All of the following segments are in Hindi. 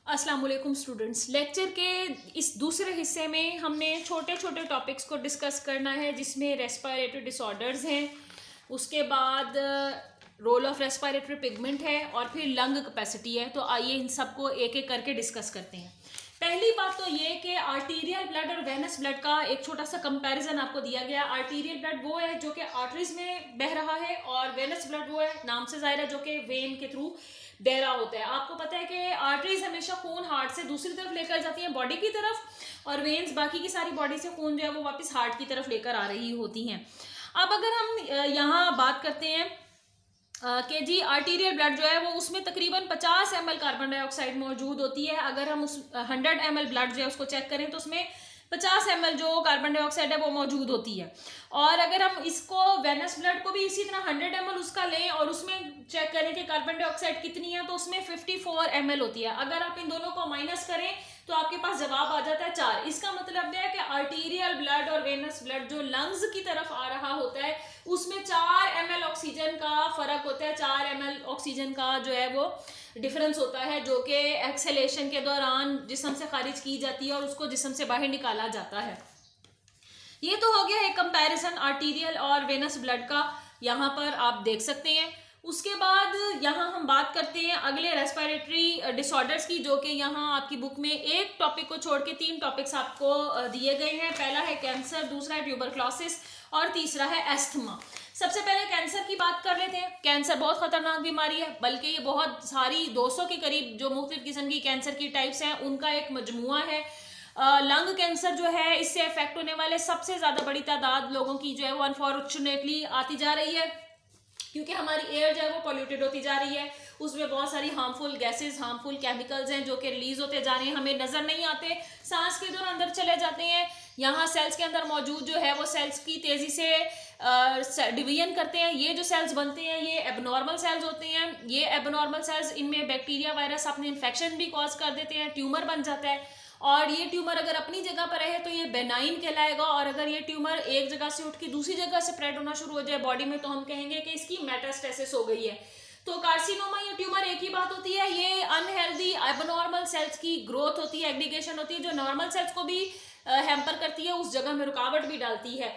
अस्सलाम वालेकुम स्टूडेंट्स। लेक्चर के इस दूसरे हिस्से में हमने छोटे छोटे टॉपिक्स को डिस्कस करना है जिसमें रेस्पिरेटरी डिसऑर्डर्स हैं, उसके बाद रोल ऑफ रेस्पिरेटरी पिगमेंट है और फिर लंग कैपेसिटी है। तो आइए इन सबको एक एक करके डिस्कस करते हैं। पहली बात तो ये कि आर्टीरियल ब्लड और वेनस ब्लड का एक छोटा सा कंपैरिजन आपको दिया गया। आर्टीरियल ब्लड वो है जो कि आर्टरीज में बह रहा है और वेनस ब्लड वो है, नाम से जाहिर है, जो कि वेन के थ्रू बह रहा होता है। आपको पता है कि आर्टरीज हमेशा खून हार्ट से दूसरी तरफ लेकर जाती हैं, बॉडी की तरफ, और वेन्स बाकी की सारी बॉडी से खून जो है वो वापस हार्ट की तरफ लेकर आ रही होती हैं। अब अगर हम यहाँ बात करते हैं कि जी आर्टीरियल ब्लड जो है वो उसमें तकरीबन 50 ml कार्बन डाइऑक्साइड मौजूद होती है। अगर हम उस 100 ml ब्लड जो है उसको चेक करें तो उसमें 50 ml जो कार्बन डाइऑक्साइड है वो मौजूद होती है। और अगर हम इसको वेनस ब्लड को भी इसी तरह 100 ml उसका लें और उसमें चेक करें कि कार्बन डाइऑक्साइड कितनी है, तो उसमें 54 ml होती है। अगर आप इन दोनों को माइनस करें तो आपके पास जवाब आ जाता है 4। इसका मतलब यह है कि आर्टीरियल ब्लड और वेनस ब्लड जो लंग्स की तरफ आ रहा होता है उसमें 4 ml ऑक्सीजन का फर्क होता है। 4 ml ऑक्सीजन का जो है वो डिफरेंस होता है, जो कि एक्सेलेशन के दौरान जिस्म से खारिज की जाती है और उसको जिस्म से बाहर निकाला जाता है। ये तो हो गया है कंपैरिजन आर्टीरियल और वेनस ब्लड का, यहाँ पर आप देख सकते हैं। उसके बाद यहाँ हम बात करते हैं अगले रेस्पिरेटरी डिसऑर्डर्स की, जो कि यहाँ आपकी बुक में एक टॉपिक को छोड़ के 3 टॉपिक्स आपको दिए गए हैं। पहला है कैंसर, दूसरा है ट्यूबरक्लोसिस और तीसरा है एस्थमा। सबसे पहले कैंसर की बात कर लेते हैं। कैंसर बहुत खतरनाक बीमारी है, बल्कि ये बहुत सारी 200 के करीब जो मुख्तलिफ किस्म की कैंसर की टाइप्स हैं उनका एक मजमुआ है। लंग कैंसर जो है इससे अफेक्ट होने वाले सबसे ज़्यादा बड़ी तादाद लोगों की जो है वो अनफॉर्चुनेटली आती जा रही है, क्योंकि हमारी एयर जो है वो पॉल्यूटेड होती जा रही है। उसमें बहुत सारी हार्मफुल गैसेस, हार्मफुल केमिकल्स हैं जो कि रिलीज होते जा रहे हैं, हमें नजर नहीं आते, सांस के दौरान अंदर चले जाते हैं। यहाँ सेल्स के अंदर मौजूद जो है वो सेल्स की तेजी से डिवीजन करते हैं। ये जो सेल्स बनते हैं ये एबनॉर्मल सेल्स होते हैं। ये एबनॉर्मल सेल्स, इनमें बैक्टीरिया वायरस अपने इन्फेक्शन भी कॉज कर देते हैं, ट्यूमर बन जाता है। और ये ट्यूमर अगर अपनी जगह पर रहे तो ये बेनाइन कहलाएगा, और अगर ये ट्यूमर एक जगह से उठ के दूसरी जगह से स्प्रेड होना शुरू हो जाए बॉडी में तो हम कहेंगे कि इसकी मेटास्टेसिस हो गई है। तो कार्सिनोमा या ट्यूमर एक ही बात होती है, ये अनहेल्दी एबनॉर्मल सेल्स की ग्रोथ होती है, एग्रीगेशन होती है, जो नॉर्मल सेल्स को भी हैम्पर करती है, उस जगह में रुकावट भी डालती है।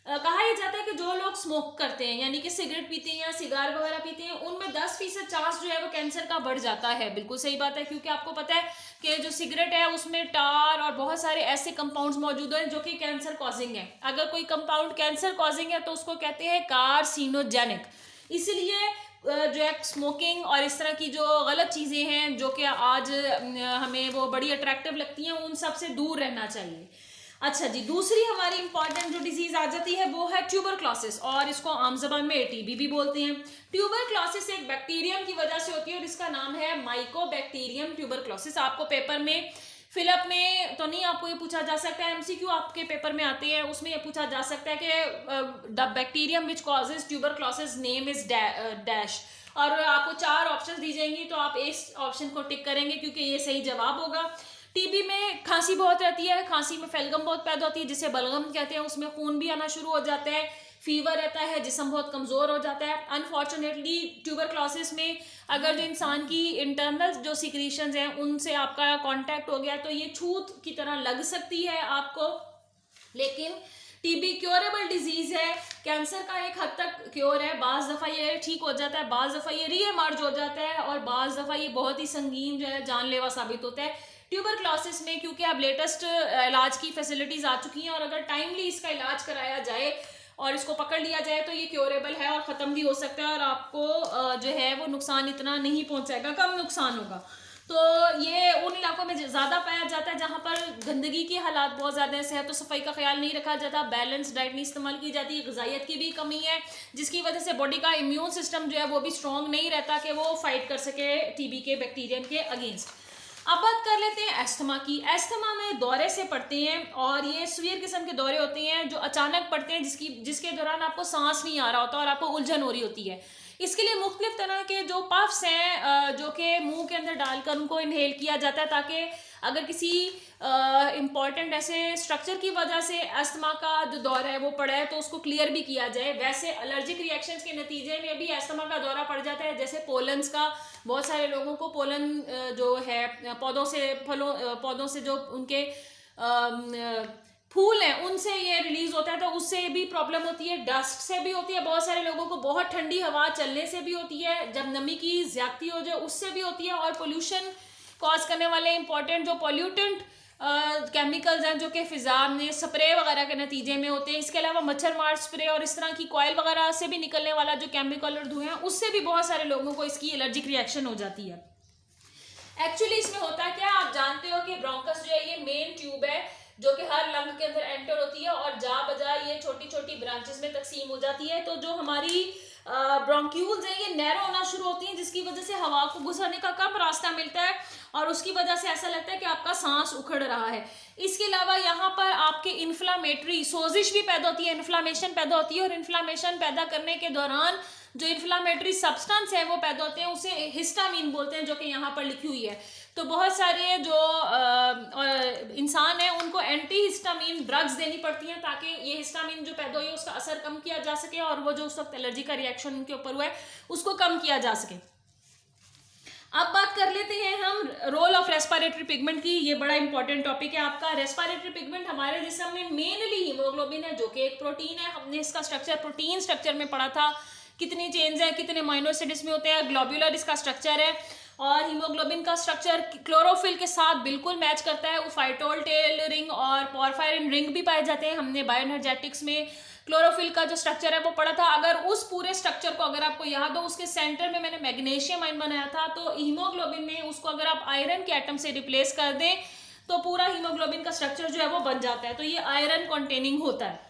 कहा यह जाता है कि जो लोग स्मोक करते हैं यानी कि सिगरेट पीते हैं या सिगार वगैरह पीते हैं उनमें 10% चांस जो है वो कैंसर का बढ़ जाता है। बिल्कुल सही बात है, क्योंकि आपको पता है कि जो सिगरेट है उसमें टार और बहुत सारे ऐसे कंपाउंड्स मौजूद हैं जो कि कैंसर कॉजिंग है। अगर कोई कंपाउंड कैंसर कॉजिंग है तो उसको कहते हैं कार्सिनोजेनिक। इसलिए जो है स्मोकिंग और इस तरह की जो गलत चीज़ें हैं जो कि आज हमें वो बड़ी अट्रैक्टिव लगती हैं उन सब से दूर रहना चाहिए। अच्छा जी, दूसरी हमारी इंपॉर्टेंट जो डिजीज आ जाती है वो है ट्यूबरक्लोसिस, और इसको आम जबान में टीबी भी बोलते हैं। ट्यूबरक्लोसिस एक बैक्टीरियम की वजह से होती है और इसका नाम है माइकोबैक्टीरियम ट्यूबरक्लोसिस। आपको पेपर में फिलअप में तो नहीं आपको ये पूछा जा सकता है, एमसीक्यू आपके पेपर में आते हैं उसमें ये पूछा जा सकता है कि the bacterium which causes tuberculosis name is dash, और आपको 4 ऑप्शन दी जाएंगी तो आप इस ऑप्शन को टिक करेंगे क्योंकि ये सही जवाब होगा। टीबी में खांसी बहुत रहती है, खांसी में फेलगम बहुत पैदा होती है जिसे बलगम कहते हैं, उसमें खून भी आना शुरू हो जाता है, फीवर रहता है, जिस्म बहुत कमज़ोर हो जाता है। अनफॉर्चुनेटली ट्यूबरक्लोसिस में अगर जो इंसान की इंटरनल जो सिक्रीशंस हैं उनसे आपका कांटेक्ट हो गया तो ये छूत की तरह लग सकती है आपको, लेकिन टीबी क्योरेबल डिजीज है। कैंसर का एक हद तक क्योर है, बाज़ दफ़ा ये ठीक हो जाता है, बाज़ दफ़ा ये रीएमर्ज हो जाता है और बाज़ दफ़ा ये बहुत ही संगीन जो है जानलेवा साबित होता है। ट्यूबरक्लोसिस में क्योंकि अब लेटेस्ट इलाज की फैसिलिटीज़ आ चुकी हैं और अगर टाइमली इसका इलाज कराया जाए और इसको पकड़ लिया जाए तो ये क्योरेबल है और ख़त्म भी हो सकता है और आपको जो है वो नुकसान इतना नहीं पहुंचाएगा, कम नुकसान होगा। तो ये उन इलाकों में ज़्यादा पाया जाता है जहाँ पर गंदगी के हालात बहुत ज़्यादा है, सेहत और सफाई का ख्याल नहीं रखा जाता, बैलेंस डाइट नहीं इस्तेमाल की जाती, ग़िज़ाइयत की भी कमी है जिसकी वजह से बॉडी का इम्यून सिस्टम जो है वो भी स्ट्रॉन्ग नहीं रहता कि वो फाइट कर सके टीबी के बैक्टीरियम के अगेंस्ट। अब बात कर लेते हैं एस्थमा की। एस्थमा में दौरे से पड़ते हैं और ये सीवियर किस्म के दौरे होते हैं जो अचानक पड़ते हैं जिसके दौरान आपको सांस नहीं आ रहा होता और आपको उलझन हो रही होती है। इसके लिए मुख्तलिफ तरह के जो पफ्स हैं जो कि मुंह के अंदर डालकर उनको इनहेल किया जाता है, ताकि अगर किसी इम्पॉर्टेंट ऐसे स्ट्रक्चर की वजह से अस्थमा का जो दौरा है वो पड़ा है तो उसको क्लियर भी किया जाए। वैसे एलर्जिक रिएक्शंस के नतीजे में भी अस्थमा का दौरा पड़ जाता है, जैसे पोलन्स का, बहुत सारे लोगों को पोलन जो है पौधों से जो उनके फूल हैं उनसे ये रिलीज होता है, तो उससे भी प्रॉब्लम होती है। डस्ट से भी होती है, बहुत सारे लोगों को बहुत ठंडी हवा चलने से भी होती है, जब नमी की ज्यादती हो जाए उससे भी होती है, और पोल्यूशन कॉज करने वाले इंपॉर्टेंट जो पोल्यूटेंट केमिकल्स हैं जो कि फिजा में स्प्रे वगैरह के नतीजे में होते हैं। इसके अलावा मच्छर मार स्प्रे और इस तरह की कॉयल वगैरह से भी निकलने वाला जो केमिकल और धुएं हैं उससे भी बहुत सारे लोगों को इसकी एलर्जिक रिएक्शन हो जाती है। एक्चुअली इसमें होता क्या, आप जानते हो कि ब्रोंकस जो है ये मेन ट्यूब है जो कि हर लंग के अंदर एंटर होती है और जा बजा ये छोटी छोटी ब्रांचेस में तकसीम हो जाती है। तो जो हमारी ब्रोंक्यूल्स हैं ये नैरो होना शुरू होती हैं, जिसकी वजह से हवा को गुजरने का कम रास्ता मिलता है और उसकी वजह से ऐसा लगता है कि आपका सांस उखड़ रहा है। इसके अलावा यहाँ पर आपके इन्फ्लामेटरी सोजिश भी पैदा होती है, इन्फ्लामेशन पैदा होती है, और इन्फ्लामेशन पैदा करने के दौरान जो इन्फ्लामेटरी सब्सटेंस है वो पैदा होते हैं, उसे हिस्टामिन बोलते हैं, जो कि यहाँ पर लिखी हुई है। तो बहुत सारे जो इंसान हैं उनको एंटी हिस्टामिन ड्रग्स देनी पड़ती हैं ताकि ये हिस्टामिन जो पैदा हुई है उसका असर कम किया जा सके और वो जो उस वक्त एलर्जी का रिएक्शन उनके ऊपर हुआ है उसको कम किया जा सके। अब बात कर लेते हैं हम रोल ऑफ रेस्पिरेटरी पिगमेंट की। ये बड़ा इंपॉर्टेंट टॉपिक है आपका। रेस्पिरेटरी पिगमेंट हमारे जिस्म में मेनली हीमोग्लोबिन है जो कि एक प्रोटीन है। हमने इसका स्ट्रक्चर प्रोटीन स्ट्रक्चर में पढ़ा था, कितने चेन्स हैं, कितने अमीनो एसिड इसमें होते हैं, ग्लोब्यूलर इसका स्ट्रक्चर है। और हीमोग्लोबिन का स्ट्रक्चर क्लोरोफिल के साथ बिल्कुल मैच करता है। वो फाइटोल टेल रिंग और पोरफायरिन रिंग भी पाए जाते हैं। हमने बायोएनर्जेटिक्स में क्लोरोफिल का जो स्ट्रक्चर है वो पढ़ा था। अगर उस पूरे स्ट्रक्चर को अगर आपको याद हो, उसके सेंटर में मैंने मैग्नीशियम आयन बनाया था, तो हीमोग्लोबिन में उसको अगर आप आयरन के एटम से रिप्लेस कर दें तो पूरा हीमोग्लोबिन का स्ट्रक्चर जो है वो बन जाता है। तो ये आयरन कंटेनिंग होता है।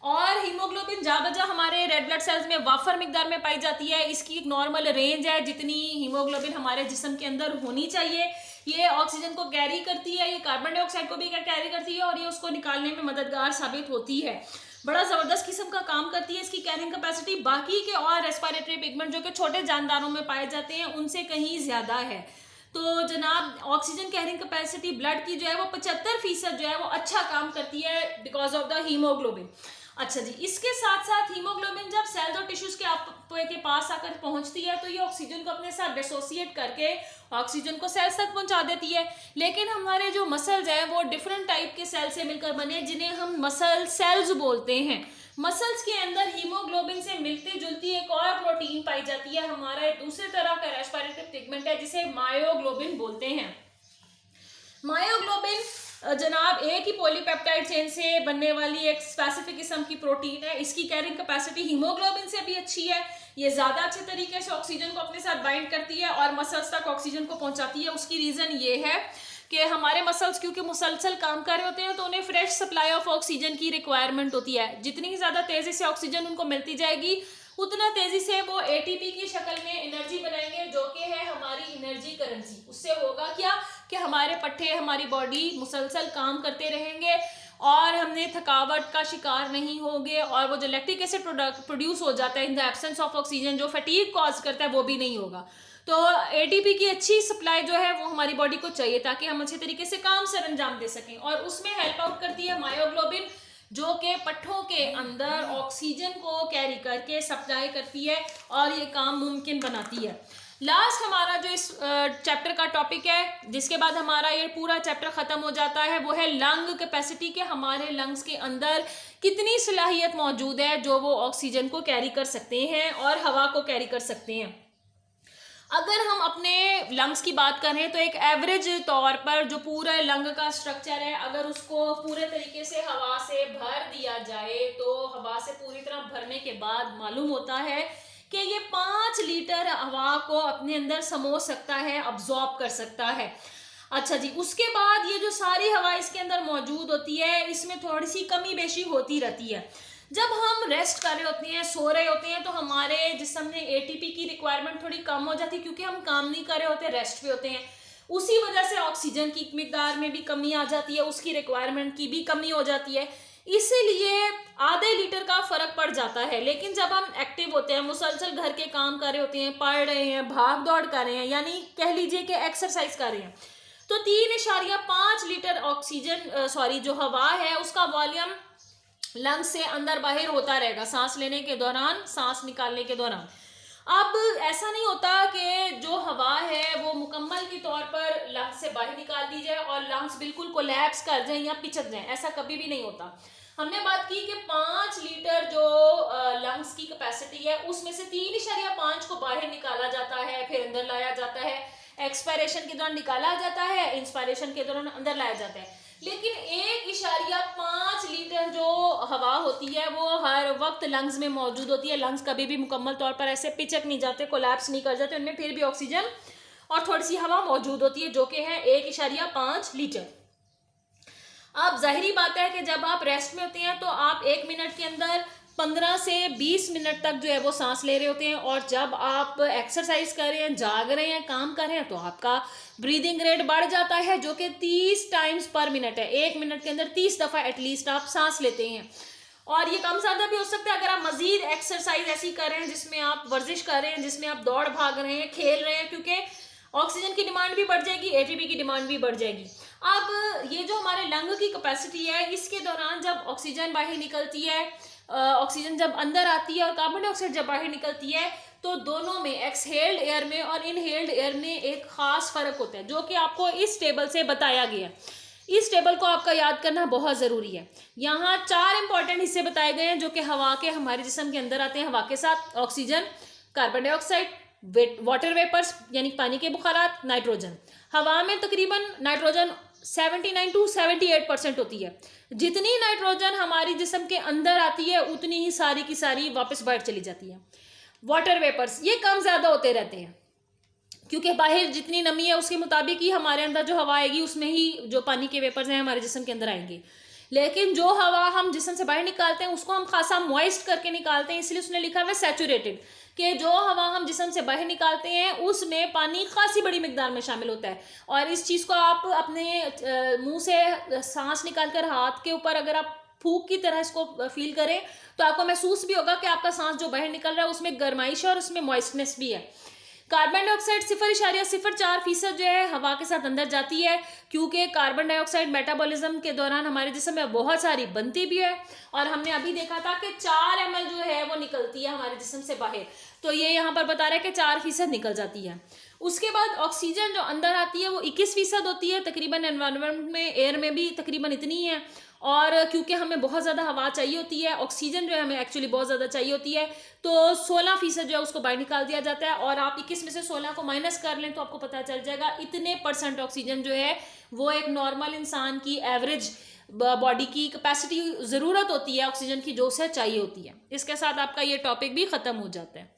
और हीमोग्लोबिन जा बजा हमारे रेड ब्लड सेल्स में वाफर मिकदार में पाई जाती है। इसकी एक नॉर्मल रेंज है जितनी हीमोग्लोबिन हमारे जिस्म के अंदर होनी चाहिए। ये ऑक्सीजन को कैरी करती है, ये कार्बन डाइऑक्साइड को भी कैरी करती है और ये उसको निकालने में मददगार साबित होती है। बड़ा जबरदस्त किस्म का काम करती है इसकी कैरिंग कैपेसिटी। बाकी के और रेस्पिरेटरी पिगमेंट जो कि छोटे जानदारों में पाए जाते हैं उनसे कहीं ज्यादा है। तो जनाब ऑक्सीजन कैरिंग कैपेसिटी ब्लड की जो है वो 75% जो है वो अच्छा काम करती है बिकॉज ऑफ द हीमोग्लोबिन। अच्छा जी, इसके साथ साथ हीमोग्लोबिन जब सेल्स और टिश्यूज के पास आकर पहुंचती है तो ये ऑक्सीजन को अपने साथ डिसोसिएट करके ऑक्सीजन को सेल्स तक पहुंचा देती है। लेकिन हमारे जो मसल्स हैं वो डिफरेंट टाइप के सेल से मिलकर बने जिन्हें हम मसल सेल्स बोलते हैं। मसल्स के अंदर हीमोग्लोबिन से मिलती जुलती एक और प्रोटीन पाई जाती है। हमारा एक दूसरे तरह का रेस्पिरेटरी पिगमेंट है जिसे मायोग्लोबिन बोलते हैं। मायोग्लोबिन जनाब एक ही पॉलीपेप्टाइड चेन से बनने वाली एक स्पेसिफिक किस्म की प्रोटीन है। इसकी कैरिंग कैपेसिटी हीमोग्लोबिन से भी अच्छी है। ये ज्यादा अच्छे तरीके से ऑक्सीजन को अपने साथ बाइंड करती है और मसल्स तक ऑक्सीजन को पहुंचाती है। उसकी रीजन ये है कि हमारे मसल्स क्योंकि मुसलसल काम कर रहे होते हैं तो उन्हें फ्रेश सप्लाई ऑफ ऑक्सीजन की रिक्वायरमेंट होती है। जितनी ज्यादा तेजी से ऑक्सीजन उनको मिलती जाएगी उतना तेजी से वो एटीपी की शक्ल में एनर्जी बनाएंगे जो कि है हमारी एनर्जी करेंसी। उससे होगा क्या कि हमारे पट्टे हमारी बॉडी मुसलसल काम करते रहेंगे और हमने थकावट का शिकार नहीं होंगे और वो जो लैक्टिक एसिड प्रोड्यूस हो जाता है in the absence of oxygen जो फटीग कॉज करता है वो भी नहीं होगा। तो एटीपी की अच्छी सप्लाई जो है वो हमारी बॉडी को चाहिए ताकि हम अच्छे तरीके से काम सर अंजाम दे सकें और उसमें हेल्प आउट करती है मायोग्लोबिन जो कि पट्ठों के अंदर ऑक्सीजन को कैरी करके सप्लाई करती है और ये काम मुमकिन बनाती है। लास्ट हमारा जो इस चैप्टर का टॉपिक है जिसके बाद हमारा ये पूरा चैप्टर खत्म हो जाता है वो है लंग कैपेसिटी के हमारे लंग्स के अंदर कितनी सलाहियत मौजूद है जो वो ऑक्सीजन को कैरी कर सकते हैं और हवा को कैरी कर सकते हैं। अगर हम अपने लंग्स की बात करें तो एक एवरेज तौर पर जो पूरा लंग का स्ट्रक्चर है अगर उसको पूरे तरीके से हवा से भर दिया जाए तो हवा से पूरी तरह भरने के बाद मालूम होता है कि ये 5 लीटर हवा को अपने अंदर समो सकता है, अब्जॉर्ब कर सकता है। अच्छा जी, उसके बाद ये जो सारी हवा इसके अंदर मौजूद होती है इसमें थोड़ी सी कमी बेशी होती रहती है। जब हम रेस्ट कर रहे होते हैं, सो रहे होते हैं तो हमारे जिस्म में एटीपी की रिक्वायरमेंट थोड़ी कम हो जाती है क्योंकि हम काम नहीं कर रहे होते, रेस्ट पे होते हैं। उसी वजह से ऑक्सीजन की मिकदार में भी कमी आ जाती है, उसकी रिक्वायरमेंट की भी कमी हो जाती है। इसीलिए आधे लीटर का फर्क पड़ जाता है। लेकिन जब हम एक्टिव होते हैं, मुसलसल घर के काम कर रहे होते हैं, पढ़ रहे हैं, भाग दौड़ कर रहे हैं, यानी कह लीजिए कि एक्सरसाइज कर रहे हैं, तो 3.5 लीटर ऑक्सीजन जो हवा है उसका वॉल्यूम लंग्स से अंदर बाहर होता रहेगा, सांस लेने के दौरान, सांस निकालने के दौरान। अब ऐसा नहीं होता कि जो हवा है वो मुकम्मल के तौर पर लंग्स से बाहर निकाल दी जाए और लंग्स बिल्कुल कोलैप्स कर जाएं या पिचक जाएं, ऐसा कभी भी नहीं होता। हमने बात की कि 5 लीटर जो लंग्स की कैपेसिटी है उसमें से 3.5 को बाहर निकाला जाता है, फिर अंदर लाया जाता है, एक्सपायरेशन के दौरान निकाला जाता है, इंस्पायरेशन के दौरान अंदर लाया जाता है। लेकिन 1.5 लीटर जो हवा होती है वो हर वक्त लंग्स में मौजूद होती है। लंग्स कभी भी मुकम्मल तौर पर ऐसे पिचक नहीं जाते, कोलैप्स नहीं कर जाते, उनमें फिर भी ऑक्सीजन और थोड़ी सी हवा मौजूद होती है, जो कि है 1.5 लीटर। अब जाहिरी बात है कि जब आप रेस्ट में होते हैं तो आप 1 मिनट के अंदर 15 से 20 मिनट तक जो है वो सांस ले रहे होते हैं, और जब आप एक्सरसाइज कर रहे हैं, जाग रहे हैं, काम कर रहे हैं, तो आपका ब्रीदिंग रेट बढ़ जाता है, जो कि 30 टाइम्स पर मिनट है। 1 मिनट के अंदर 30 दफ़ा एटलीस्ट आप सांस लेते हैं। और ये कम ज़्यादा भी हो सकता है अगर आप मजीद एक्सरसाइज ऐसी कर रहे हैं जिसमें आप वर्जिश कर रहे हैं, जिसमें आप दौड़ भाग रहे हैं, खेल रहे हैं, क्योंकि ऑक्सीजन की डिमांड भी बढ़ जाएगी, एटीपी की डिमांड भी बढ़ जाएगी। अब ये जो हमारे लंग की कैपेसिटी है, इसके दौरान जब ऑक्सीजन बाहर निकलती है, ऑक्सीजन जब अंदर आती है और कार्बन डाइऑक्साइड जब बाहर निकलती है, तो दोनों में, एक्सहेल्ड एयर में और इनहेल्ड एयर में एक खास फर्क होता है, जो कि आपको इस टेबल से बताया गया है। इस टेबल को आपका याद करना बहुत ज़रूरी है। यहाँ 4 इंपॉर्टेंट हिस्से बताए गए हैं जो कि हवा के हमारे जिस्म के अंदर आते हैं। हवा के साथ oxygen, carbon dioxide, water vapours यानी पानी के बुखारात, नाइट्रोजन। हवा में तकरीबन नाइट्रोजन 79 to 78% होती है। जितनी नाइट्रोजन हमारी जिस्म के अंदर आती है उतनी ही सारी की सारी वापस बाहर चली जाती है। वाटर वेपर्स ये कम ज़्यादा होते रहते हैं, क्योंकि बाहर जितनी नमी है उसके मुताबिक ही हमारे अंदर जो हवा आएगी उसमें ही जो पानी के वेपर्स हैं हमारे जिस्म के अंदर आएंगे। लेकिन जो हवा हम जिस्म से बाहर निकालते हैं उसको हम खासा मॉइस्ट करके निकालते हैं, इसलिए उसने लिखा हुआ है सैचुरेटेड, कि जो हवा हम जिस्म से बाहर निकालते हैं उसमें पानी खासी बड़ी मिकदार में शामिल होता है। और इस चीज़ को आप अपने मुंह से सांस निकालकर हाथ के ऊपर अगर आप फूक की तरह इसको फील करें तो आपको महसूस भी होगा कि आपका सांस जो बाहर निकल रहा है उसमें गर्माइश है और उसमें मॉइस्टनेस भी है। कार्बन डाइऑक्साइड 0.04% जो है हवा के साथ अंदर जाती है, क्योंकि कार्बन डाइऑक्साइड मेटाबॉलिज्म के दौरान हमारे जिस्म में बहुत सारी बनती भी है, और हमने अभी देखा था कि 4 ml जो है वो निकलती है हमारे जिस्म से बाहर, तो ये यहाँ पर बता रहा है कि 4% निकल जाती है। उसके बाद ऑक्सीजन जो अंदर आती है वो 21% होती है, तकरीबन एनवायरनमेंट में, एयर में भी तकरीबन इतनी है। और क्योंकि हमें बहुत ज़्यादा हवा चाहिए होती है, ऑक्सीजन जो है हमें एक्चुअली बहुत ज़्यादा चाहिए होती है, तो 16% जो है उसको बाहर निकाल दिया जाता है। और आप 21 में से 16 को माइनस कर लें तो आपको पता चल जाएगा इतने % ऑक्सीजन जो है वो एक नॉर्मल इंसान की एवरेज बॉडी की कैपेसिटी ज़रूरत होती है ऑक्सीजन की, जो उसे चाहिए होती है। इसके साथ आपका ये टॉपिक भी ख़त्म हो जाता है।